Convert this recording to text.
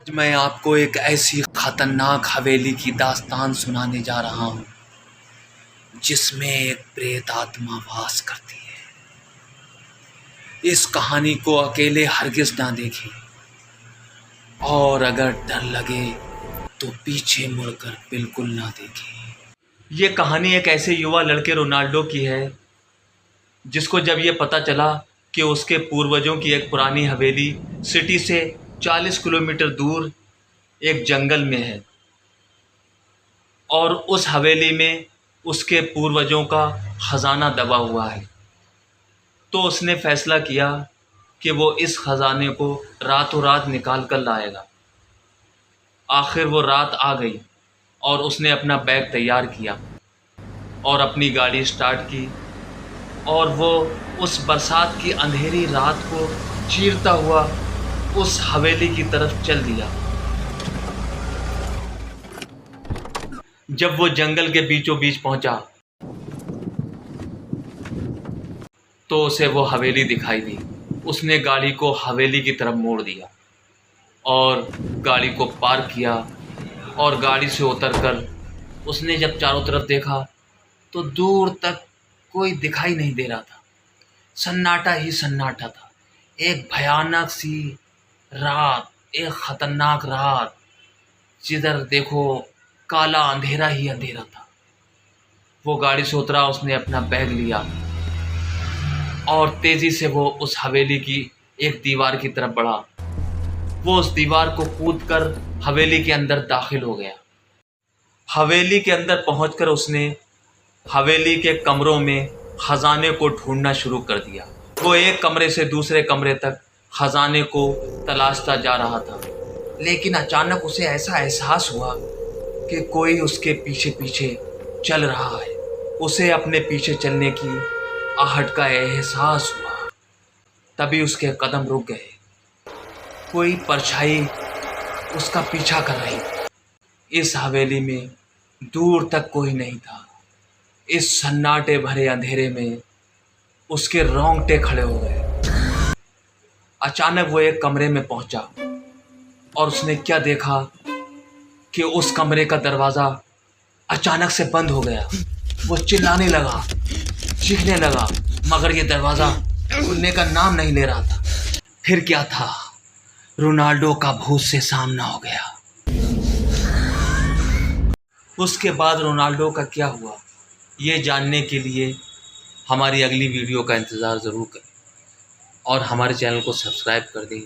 मैं आपको एक ऐसी खतरनाक हवेली की दास्तान सुनाने जा रहा हूँ जिसमें एक प्रेत आत्मा वास करती है। इस कहानी को अकेले हरगिज़ ना देखें और अगर डर लगे तो पीछे मुड़कर बिल्कुल ना देखें। ये कहानी एक ऐसे युवा लड़के रोनाल्डो की है जिसको जब ये पता चला कि उसके पूर्वजों की एक पुरानी हवेली सिटी से 40 किलोमीटर दूर एक जंगल में है और उस हवेली में उसके पूर्वजों का ख़जाना दबा हुआ है, तो उसने फ़ैसला किया कि वो इस ख़जाने को रातों रात निकाल कर लाएगा। आखिर वो रात आ गई और उसने अपना बैग तैयार किया और अपनी गाड़ी स्टार्ट की और वो उस बरसात की अंधेरी रात को चीरता हुआ उस हवेली की तरफ चल दिया। जब वो जंगल के बीचों बीच पहुंचा तो उसे वो हवेली दिखाई दी। उसने गाड़ी को हवेली की तरफ मोड़ दिया और गाड़ी को पार्क किया और गाड़ी से उतरकर उसने जब चारों तरफ देखा तो दूर तक कोई दिखाई नहीं दे रहा था। सन्नाटा ही सन्नाटा था। एक भयानक सी रात, एक खतरनाक रात, जिधर देखो काला अंधेरा ही अंधेरा था। वो गाड़ी से उतरा, उसने अपना बैग लिया और तेज़ी से वो उस हवेली की एक दीवार की तरफ बढ़ा। वो उस दीवार को कूदकर हवेली के अंदर दाखिल हो गया। हवेली के अंदर पहुंचकर उसने हवेली के कमरों में ख़जाने को ढूंढना शुरू कर दिया। वो एक कमरे से दूसरे कमरे तक ख़जाने को तलाशता जा रहा था, लेकिन अचानक उसे ऐसा एहसास हुआ कि कोई उसके पीछे पीछे चल रहा है। उसे अपने पीछे चलने की आहट का एहसास हुआ। तभी उसके कदम रुक गए। कोई परछाई उसका पीछा कर रही थी। इस हवेली में दूर तक कोई नहीं था। इस सन्नाटे भरे अंधेरे में उसके रोंगटे खड़े हो गए। अचानक वो एक कमरे में पहुंचा और उसने क्या देखा कि उस कमरे का दरवाज़ा अचानक से बंद हो गया। वो चिल्लाने लगा, चीखने लगा, मगर ये दरवाज़ा खुलने का नाम नहीं ले रहा था। फिर क्या था, रोनाल्डो का भूत से सामना हो गया। उसके बाद रोनाल्डो का क्या हुआ, ये जानने के लिए हमारी अगली वीडियो का इंतज़ार ज़रूर करें और हमारे चैनल को सब्सक्राइब कर दें।